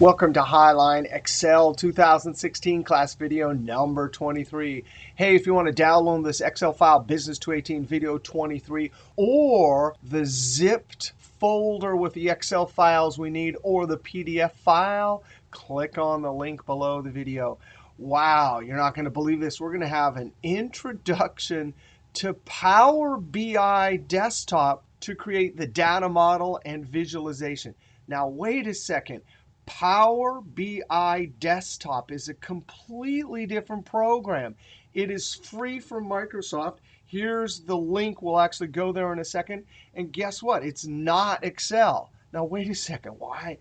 Welcome to Highline Excel 2016 class video number 23. Hey, if you want to download this Excel file, Business 218 video 23, or the zipped folder with the Excel files we need, or the PDF file, click on the link below the video. Wow, you're not going to believe this. We're going to have an introduction to Power BI Desktop to create the data model and visualization. Now, wait a second. Power BI Desktop is a completely different program. It is free from Microsoft. Here's the link. We'll actually go there in a second. And guess what? It's not Excel. Now, wait a second. Why?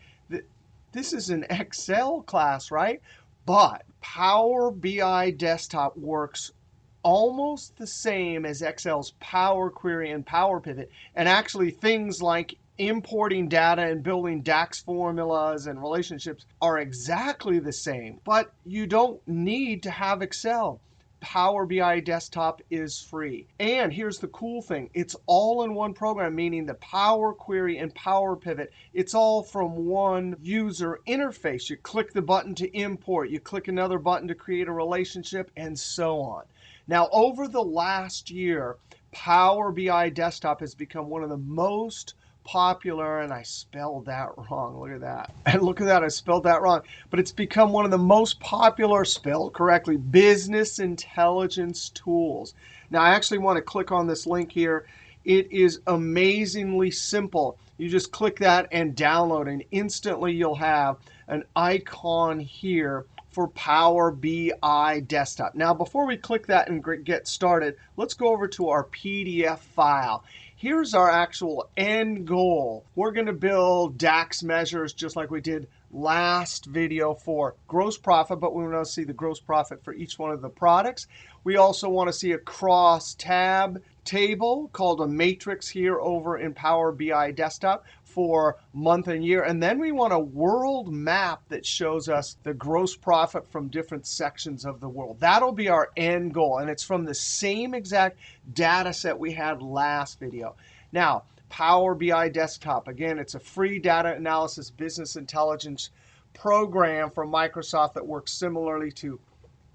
This is an Excel class, right? But Power BI Desktop works almost the same as Excel's Power Query and Power Pivot. And actually, things like importing data and building DAX formulas and relationships are exactly the same. But you don't need to have Excel. Power BI Desktop is free. And here's the cool thing. It's all in one program, meaning the Power Query and Power Pivot. It's all from one user interface. You click the button to import. You click another button to create a relationship, and so on. Now, over the last year, Power BI Desktop has become one of the most popular, and I spelled that wrong. Look at that. And look at that, I spelled that wrong. But it's become one of the most popular, spelled correctly, business intelligence tools. Now, I actually want to click on this link here. It is amazingly simple. You just click that and download, and instantly you'll have an icon here for Power BI Desktop. Now, before we click that and get started, let's go over to our PDF file. Here's our actual end goal. We're going to build DAX measures just like we did last video for gross profit, but we want to see the gross profit for each one of the products. We also want to see a cross-tab table called a matrix here over in Power BI Desktop for month and year. And then we want a world map that shows us the gross profit from different sections of the world. That'll be our end goal. And it's from the same exact data set we had last video. Now, Power BI Desktop, again, it's a free data analysis business intelligence program from Microsoft that works similarly to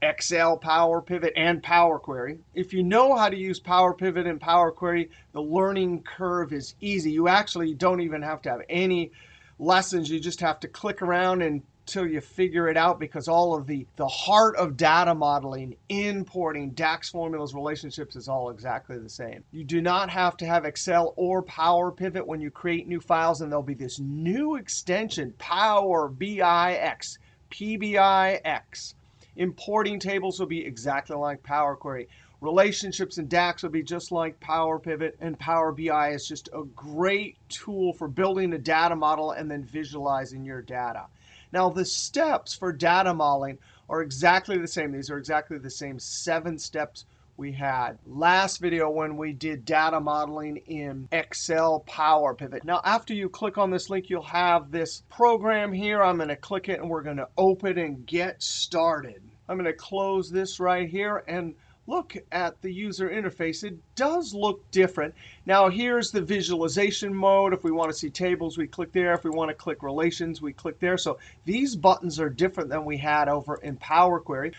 Excel, Power Pivot, and Power Query. If you know how to use Power Pivot and Power Query, the learning curve is easy. You actually don't even have to have any lessons. You just have to click around until you figure it out, because all of the heart of data modeling, importing, DAX formulas, relationships is all exactly the same. You do not have to have Excel or Power Pivot when you create new files, and there'll be this new extension, Power BIX, PBIX. Importing tables will be exactly like Power Query. Relationships and DAX will be just like Power Pivot, and Power BI is just a great tool for building a data model and then visualizing your data. Now, the steps for data modeling are exactly the same. These are exactly the same 7 steps we had last video when we did data modeling in Excel Power Pivot. Now, after you click on this link, you'll have this program here. I'm going to click it, and we're going to open and get started. I'm going to close this right here and look at the user interface. It does look different. Now, here's the visualization mode. If we want to see tables, we click there. If we want to click relations, we click there. So these buttons are different than we had over in Power Query.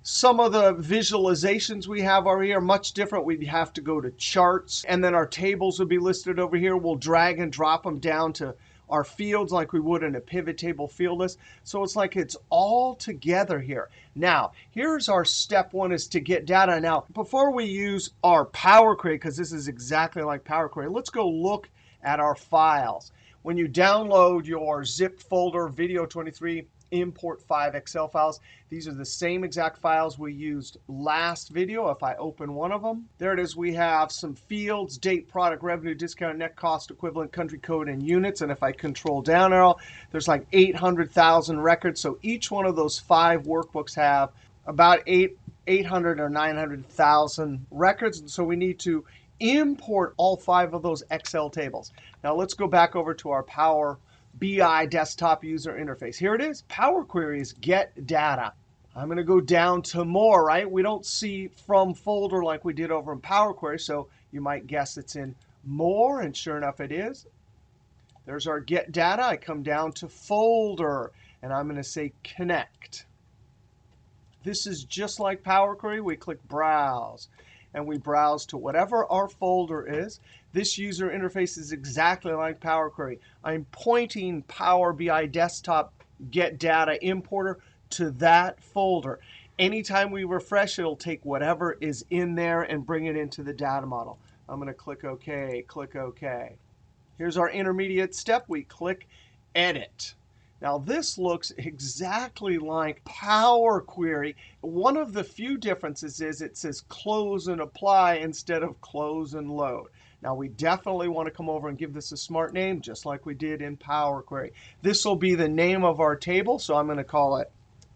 Some of the visualizations we have over here are much different. We'd have to go to charts, and then our tables would be listed over here. We'll drag and drop them down to our fields like we would in a pivot table field list. So it's like it's all together here. Now, here's our step 1 is to get data. Now, before we use our Power Query, because this is exactly like Power Query, let's go look at our files. When you download your zipped folder, video 23, import 5 Excel files. These are the same exact files we used last video. If I open one of them, there it is. We have some fields, date, product, revenue, discount, net cost, equivalent, country code, and units. And if I control down arrow, there's like 800,000 records. So each one of those 5 workbooks have about 800 or 900,000 records. And so we need to import all 5 of those Excel tables. Now let's go back over to our Power BI Desktop user interface. Here it is. Power Queries get data. I'm going to go down to more, right? We don't see from folder like we did over in Power Query, so you might guess it's in more, and sure enough it is. There's our get data. I come down to folder, and I'm going to say connect. This is just like Power Query. We click Browse, and we browse to whatever our folder is. This user interface is exactly like Power Query. I'm pointing Power BI Desktop Get Data Importer to that folder. Anytime we refresh, it'll take whatever is in there and bring it into the data model. I'm going to click OK, click OK. Here's our intermediate step. We click Edit. Now, this looks exactly like Power Query. One of the few differences is it says close and apply instead of close and load. Now, we definitely want to come over and give this a smart name, just like we did in Power Query. This will be the name of our table, so I'm going to call it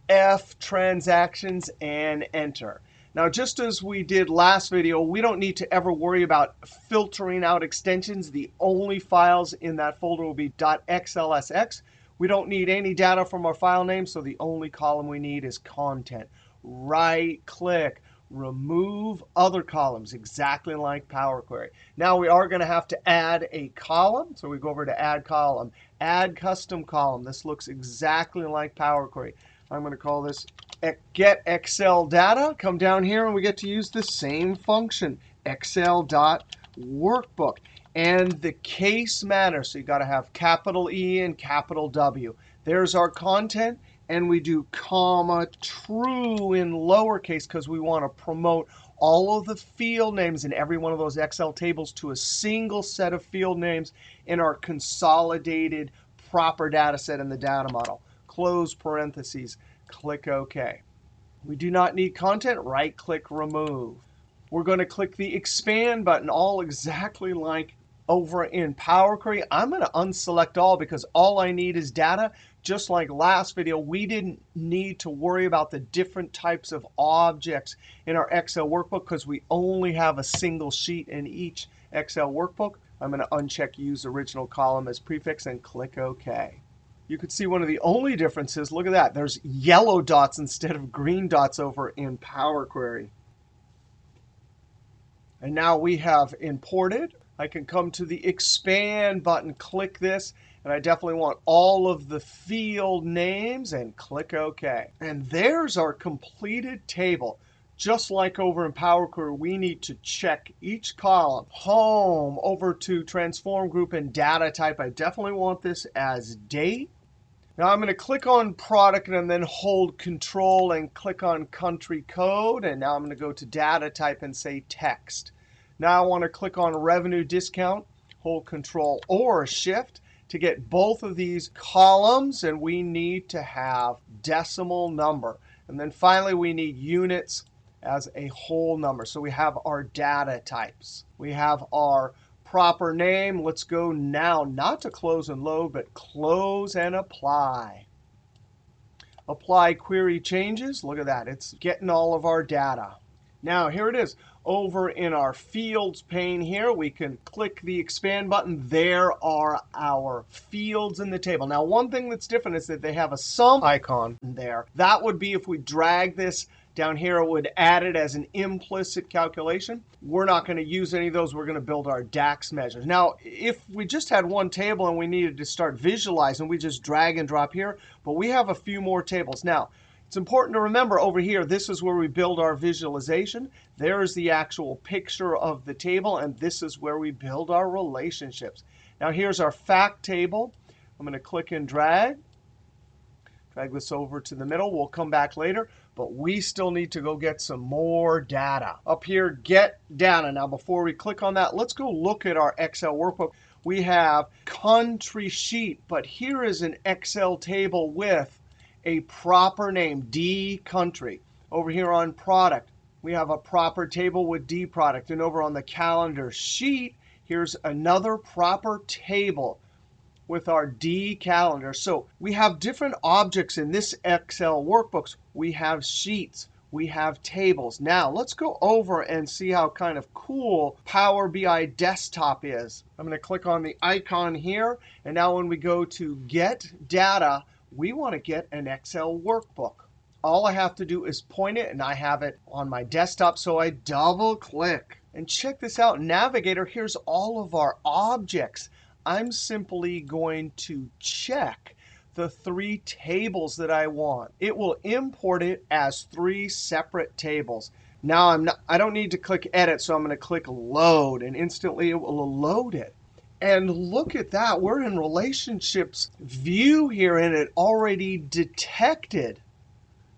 F Transactions and Enter. Now, just as we did last video, we don't need to ever worry about filtering out extensions. The only files in that folder will be .xlsx. We don't need any data from our file name, so the only column we need is content. Right-click, remove other columns, exactly like Power Query. Now we are going to have to add a column, so we go over to Add Column. Add Custom Column. This looks exactly like Power Query. I'm going to call this Get Excel Data. Come down here, and we get to use the same function, Excel.Workbook. And the case matters. So you've got to have capital E and capital W. There's our content. And we do comma true in lowercase because we want to promote all of the field names in every one of those Excel tables to a single set of field names in our consolidated proper data set in the data model. Close parentheses. Click OK. We do not need content. Right-click, remove. We're going to click the Expand button, all exactly like over in Power Query. I'm going to unselect all because all I need is data. Just like last video, we didn't need to worry about the different types of objects in our Excel workbook because we only have a single sheet in each Excel workbook. I'm going to uncheck Use Original Column as Prefix and click OK. You could see one of the only differences. Look at that. There's yellow dots instead of green dots over in Power Query. And now we have imported. I can come to the Expand button, click this, and I definitely want all of the field names, and click OK. And there's our completed table. Just like over in Power Query, we need to check each column. Home, over to Transform Group and Data Type. I definitely want this as date. Now I'm going to click on Product and then hold Control and click on Country Code. And now I'm going to go to Data Type and say Text. Now I want to click on Revenue Discount, hold Control or Shift to get both of these columns. And we need to have decimal number. And then finally, we need units as a whole number. So we have our data types. We have our proper name. Let's go now, not to close and load, but close and apply. Apply query changes. Look at that. It's getting all of our data. Now, here it is. Over in our Fields pane here, we can click the Expand button. There are our fields in the table. Now, one thing that's different is that they have a sum icon there. That would be if we drag this down here, it would add it as an implicit calculation. We're not going to use any of those. We're going to build our DAX measures. Now, if we just had one table and we needed to start visualizing, we just drag and drop here. But we have a few more tables. Now, it's important to remember over here, this is where we build our visualization. There is the actual picture of the table, and this is where we build our relationships. Now, here's our fact table. I'm going to click and drag. Drag this over to the middle. We'll come back later. But we still need to go get some more data. Up here, Get Data. Now, before we click on that, let's go look at our Excel workbook. We have Country Sheet. But here is an Excel table with a proper name, D Country. Over here on Product, we have a proper table with D Product. And over on the Calendar Sheet, here's another proper table with our D calendar. So we have different objects in this Excel workbooks. We have sheets. We have tables. Now, let's go over and see how kind of cool Power BI Desktop is. I'm going to click on the icon here. And now when we go to Get Data, we want to get an Excel workbook. All I have to do is point it, and I have it on my desktop. So I double-click. And check this out. Navigator, here's all of our objects. I'm simply going to check the 3 tables that I want. It will import it as 3 separate tables. Now I don't need to click edit, so I'm going to click load, and instantly it will load it. And look at that. We're in relationships view here, and it already detected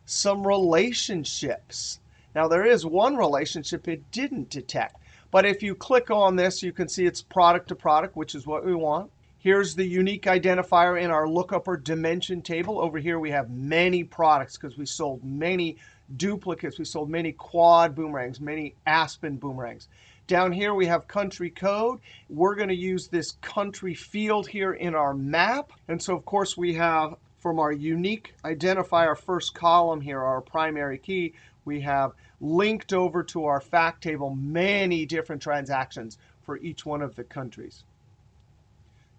some relationships. Now, there is one relationship it didn't detect. But if you click on this, you can see it's product to product, which is what we want. Here's the unique identifier in our lookup or dimension table. Over here, we have many products because we sold many duplicates. We sold many quad boomerangs, many aspen boomerangs. Down here, we have country code. We're going to use this country field here in our map. And so, of course, we have from our unique identifier first column here, our primary key, we have linked over to our fact table many different transactions for each one of the countries.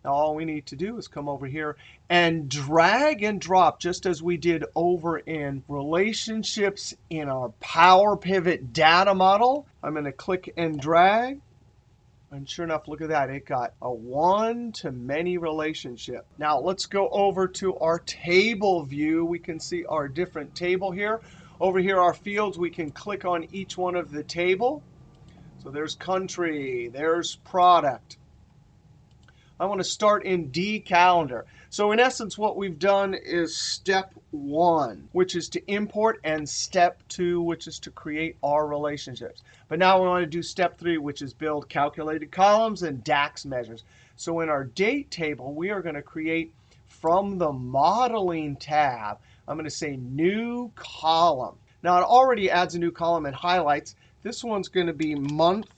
Now, all we need to do is come over here and drag and drop, just as we did over in relationships in our Power Pivot data model. I'm going to click and drag. And sure enough, look at that. It got a one-to-many relationship. Now, let's go over to our table view. We can see our different table here. Over here, our fields, we can click on each one of the table. So there's country. There's product. I want to start in D calendar. So in essence, what we've done is step 1, which is to import, and step 2, which is to create our relationships. But now we want to do step 3, which is build calculated columns and DAX measures. So in our date table, we are going to create from the modeling tab, I'm going to say new column. Now it already adds a new column and highlights. This one's going to be month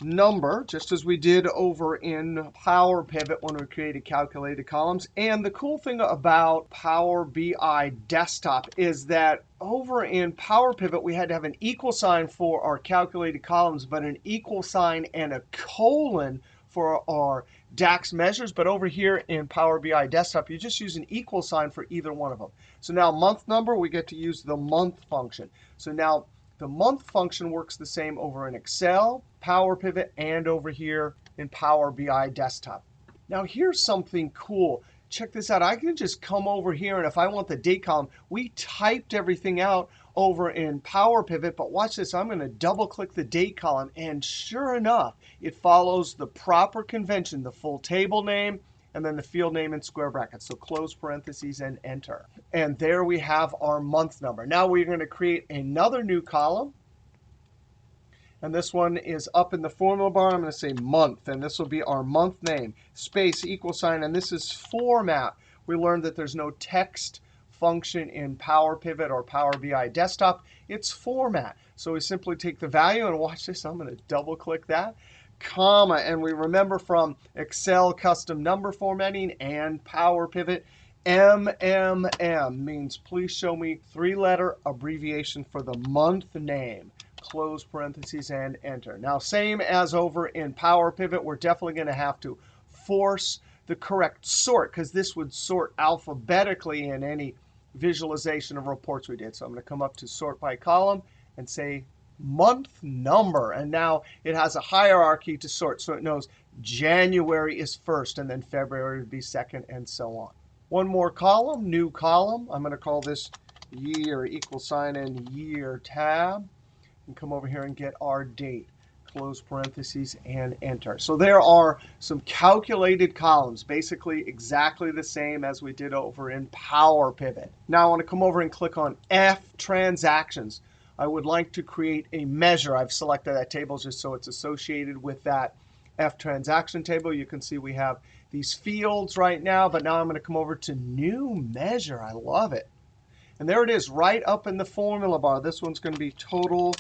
number, just as we did over in Power Pivot when we created calculated columns. And the cool thing about Power BI Desktop is that over in Power Pivot, we had to have an equal sign for our calculated columns, but an equal sign and a colon for our DAX measures. But over here in Power BI Desktop, you just use an equal sign for either one of them. So now month number, we get to use the month function. So now the month function works the same over in Excel, Power Pivot, and over here in Power BI Desktop. Now here's something cool. Check this out. I can just come over here, and if I want the date column, we typed everything out over in Power Pivot. But watch this. I'm going to double-click the date column, and sure enough, it follows the proper convention, the full table name, and then the field name in square brackets. So close parentheses and enter. And there we have our month number. Now we're going to create another new column. And this one is up in the formula bar. I'm going to say month. And this will be our month name, space, equal sign. And this is format. We learned that there's no text function in Power Pivot or Power BI Desktop. It's format. So we simply take the value, and watch this. I'm going to double click that, comma. And we remember from Excel custom number formatting and Power Pivot, MMM means please show me 3-letter abbreviation for the month name. Close parentheses and enter. Now, same as over in Power Pivot, we're definitely going to have to force the correct sort, because this would sort alphabetically in any visualization of reports we did. So I'm going to come up to sort by column and say month number. And now it has a hierarchy to sort. So it knows January is first, and then February would be second, and so on. One more column, new column. I'm going to call this year, equal sign and year tab. And come over here and get our date. Close parentheses and enter. So there are some calculated columns, basically exactly the same as we did over in Power Pivot. Now I want to come over and click on F transactions. I would like to create a measure. I've selected that table just so it's associated with that F transaction table. You can see we have these fields right now, but now I'm going to come over to new measure. I love it. And there it is right up in the formula bar. This one's going to be total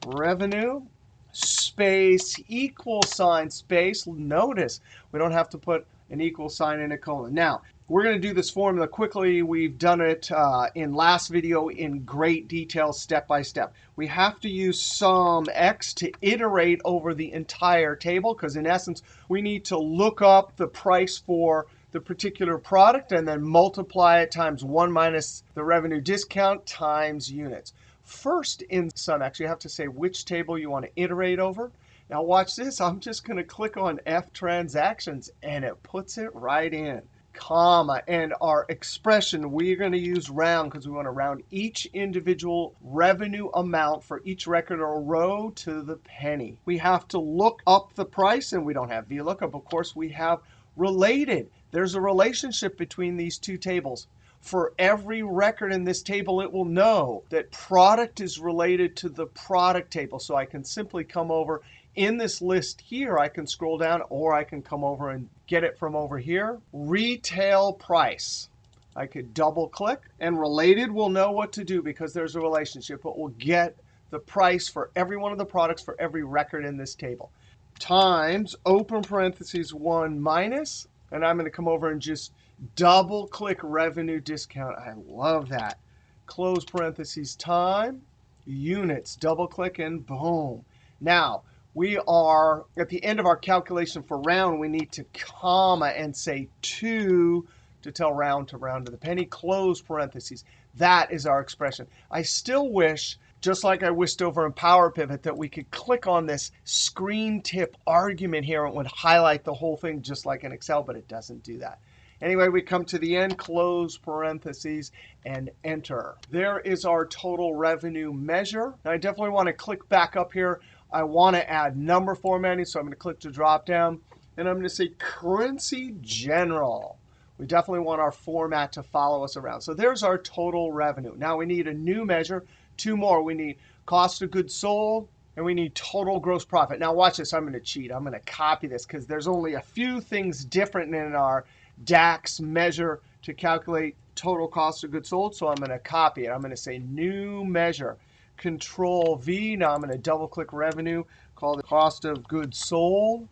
revenue, space, equal sign, space. Notice we don't have to put an equal sign and a colon. Now, we're going to do this formula quickly. We've done it in last video in great detail, step by step. We have to use sum x to iterate over the entire table, because in essence, we need to look up the price for the particular product and then multiply it times 1 minus the revenue discount times units. First, in SumX, you have to say which table you want to iterate over. Now watch this. I'm just going to click on F transactions, and it puts it right in. comma. And our expression, we're going to use round because we want to round each individual revenue amount for each record or row to the penny. We have to look up the price, and we don't have VLOOKUP. Of course, we have related. There's a relationship between these two tables. For every record in this table, it will know that product is related to the product table. So I can simply come over in this list here. I can scroll down, or I can come over and get it from over here. Retail price. I could double click, and related will know what to do because there's a relationship. It will get the price for every one of the products for every record in this table. Times, open parentheses, 1 minus. And I'm going to come over and just double click revenue discount. I love that. Close parentheses, time, units, double click, and boom. Now, we are at the end of our calculation for round. We need to comma and say 2 to tell round to the penny. Close parentheses. That is our expression. I still wish, just like I wished over in Power Pivot, that we could click on this screen tip argument here. It would highlight the whole thing just like in Excel, but it doesn't do that. Anyway, we come to the end, close parentheses, and enter. There is our total revenue measure. Now, I definitely want to click back up here. I want to add number formatting, so I'm going to click to drop down. And I'm going to say currency general. We definitely want our format to follow us around. So there's our total revenue. Now we need a new measure. 2 more. We need cost of goods sold, and we need total gross profit. Now watch this. I'm going to cheat. I'm going to copy this because there's only a few things different in our DAX measure to calculate total cost of goods sold. So I'm going to copy it. I'm going to say new measure. Control V. Now I'm going to double click revenue, call it cost of goods sold.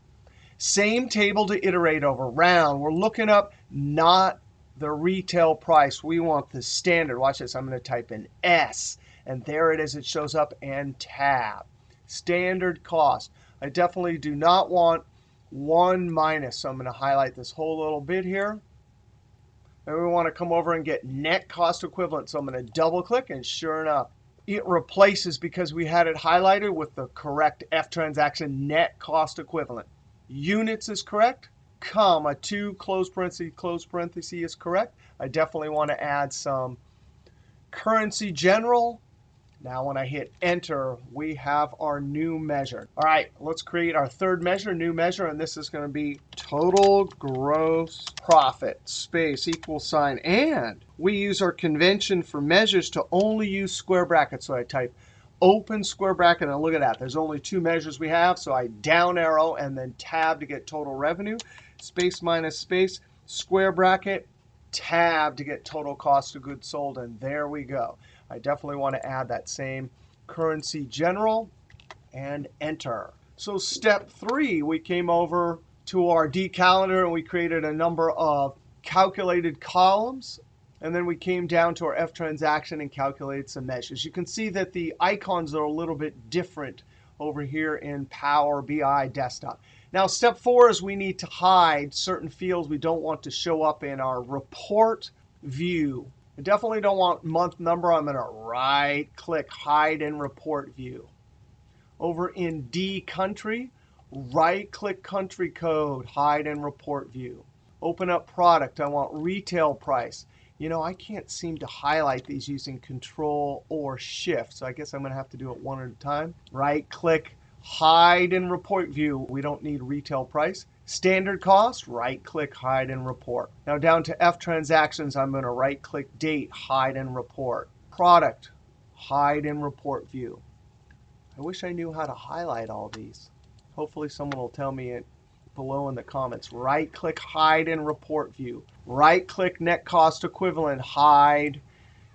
Same table to iterate over. Round. We're looking up not the retail price. We want the standard. Watch this. I'm going to type in S. And there it is. It shows up, and tab. Standard cost. I definitely do not want 1 minus. So I'm going to highlight this whole little bit here. And we want to come over and get net cost equivalent. So I'm going to double click, and sure enough, it replaces, because we had it highlighted, with the correct F transaction net cost equivalent. Units is correct. Comma 2, close parenthesis is correct. I definitely want to add some currency general. Now when I hit enter, we have our new measure. All right, let's create our third measure, new measure, and this is going to be total gross profit, space, equal sign. And we use our convention for measures to only use square brackets. So I type open square bracket, and look at that. There's only 2 measures we have, so I down arrow and then tab to get total revenue, space minus space, square bracket, tab to get total cost of goods sold, and there we go. I definitely want to add that same currency general, and enter. So step 3, we came over to our D calendar, and we created a number of calculated columns. And then we came down to our F transaction and calculated some measures. You can see that the icons are a little bit different over here in Power BI Desktop. Now, step 4 is we need to hide certain fields we don't want to show up in our report view. I definitely don't want month number. I'm going to right-click, hide in report view. Over in D country, right-click country code, hide in report view. Open up product. I want retail price. You know, I can't seem to highlight these using Control or Shift, so I guess I'm going to have to do it one at a time. Right-click, hide in report view. We don't need retail price. Standard cost, right-click, hide in report. Now down to F transactions, I'm going to right-click date, hide in report. Product, hide in report view. I wish I knew how to highlight all these. Hopefully someone will tell me it below in the comments. Right-click, hide in report view. Right-click net cost equivalent, hide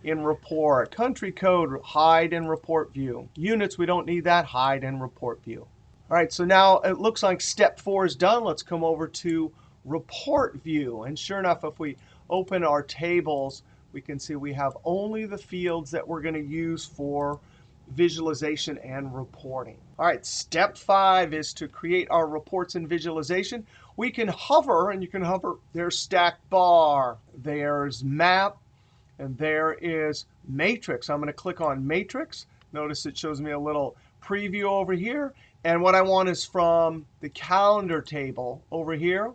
in report. Country code, hide in report view. Units, we don't need that, hide in report view. All right, so now it looks like step 4 is done. Let's come over to report view. And sure enough, if we open our tables, we can see we have only the fields that we're going to use for visualization and reporting. All right, step 5 is to create our reports and visualization. We can hover, and you can hover. There's stack bar, there's map, and there is matrix. I'm going to click on matrix. Notice it shows me a little preview over here. And what I want is from the calendar table over here.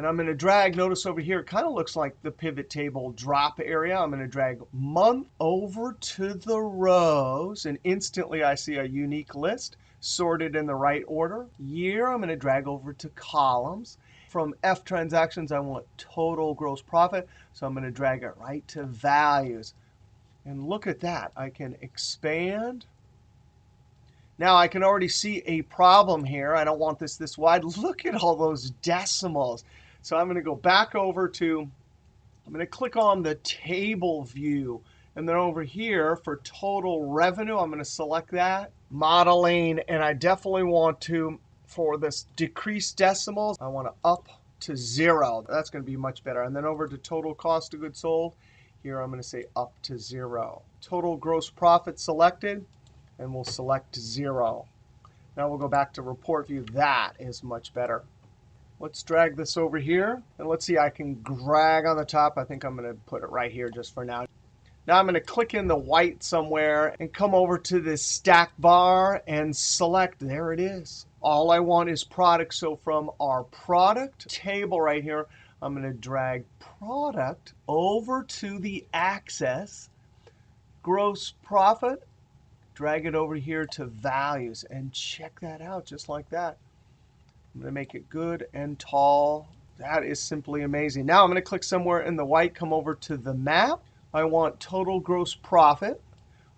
And I'm going to drag, notice over here, it kind of looks like the pivot table drop area. I'm going to drag month over to the rows, and instantly I see a unique list sorted in the right order. Year, I'm going to drag over to columns. From F transactions, I want total gross profit, so I'm going to drag it right to values. And look at that. I can expand. Now I can already see a problem here. I don't want this wide. Look at all those decimals. So I'm going to go back over to, I'm going to click on the table view. And then over here for total revenue, I'm going to select that. Modeling, and I definitely want to, for this decreased decimals, I want to up to 0. That's going to be much better. And then over to total cost of goods sold, here I'm going to say up to 0. Total gross profit selected, and we'll select 0. Now we'll go back to report view. That is much better. Let's drag this over here. And let's see, I can drag on the top. I think I'm going to put it right here just for now. Now I'm going to click in the white somewhere and come over to this stack bar and select. There it is. All I want is product. So from our product table right here, I'm going to drag product over to the axis, gross profit, drag it over here to values, and check that out just like that. I'm going to make it good and tall. That is simply amazing. Now I'm going to click somewhere in the white, come over to the map. I want total gross profit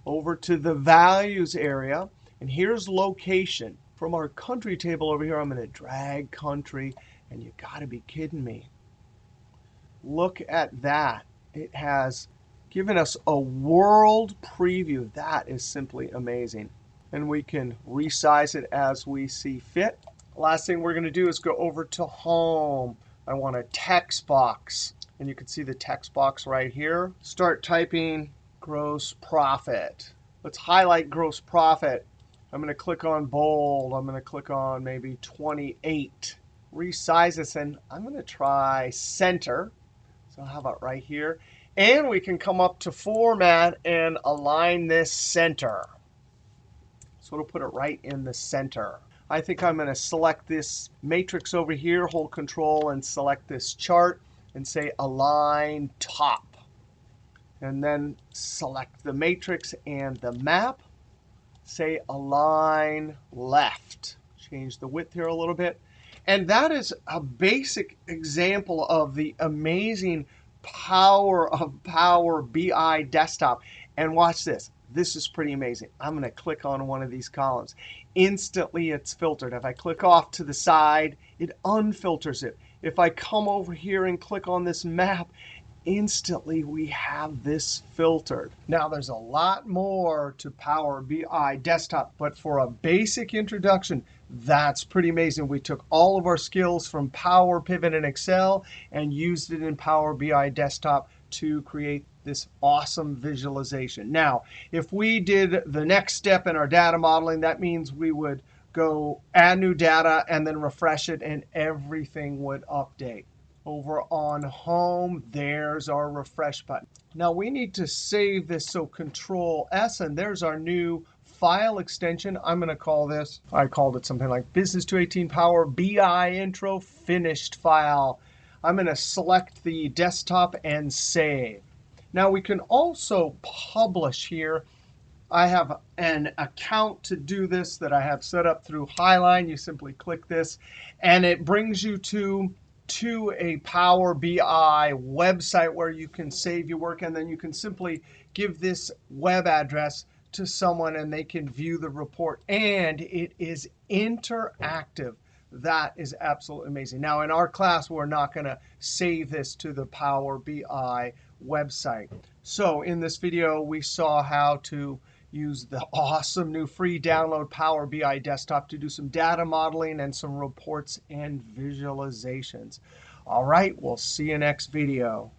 over to the values area. And here's location. From our country table over here, I'm going to drag country. And you got to be kidding me. Look at that. It has given us a world preview. That is simply amazing. And we can resize it as we see fit. Last thing we're going to do is go over to home. I want a text box. And you can see the text box right here. Start typing gross profit. Let's highlight gross profit. I'm going to click on bold. I'm going to click on maybe 28. Resize this, and I'm going to try center. So how about right here? And we can come up to format and align this center. So it'll put it right in the center. I think I'm going to select this matrix over here, hold Control, and select this chart and say Align Top. And then select the matrix and the map. Say Align Left. Change the width here a little bit. And that is a basic example of the amazing power of Power BI Desktop. And watch this. This is pretty amazing. I'm going to click on one of these columns. Instantly, it's filtered. If I click off to the side, it unfilters it. If I come over here and click on this map, instantly we have this filtered. Now, there's a lot more to Power BI Desktop, but for a basic introduction, that's pretty amazing. We took all of our skills from Power Pivot and Excel and used it in Power BI Desktop to create this awesome visualization. Now, if we did the next step in our data modeling, that means we would go add new data and then refresh it, and everything would update. Over on home, there's our refresh button. Now we need to save this, so Control S, and there's our new file extension. I'm going to call this, I called it something like Business 218 Power BI Intro Finished File. I'm going to select the desktop and save. Now we can also publish here. I have an account to do this that I have set up through Highline. You simply click this, and it brings you to a Power BI website where you can save your work, and then you can simply give this web address to someone and they can view the report. And it is interactive. That is absolutely amazing. Now, in our class, we're not going to save this to the Power BI website. So in this video, we saw how to use the awesome new free download Power BI Desktop to do some data modeling and some reports and visualizations. All right, we'll see you next video.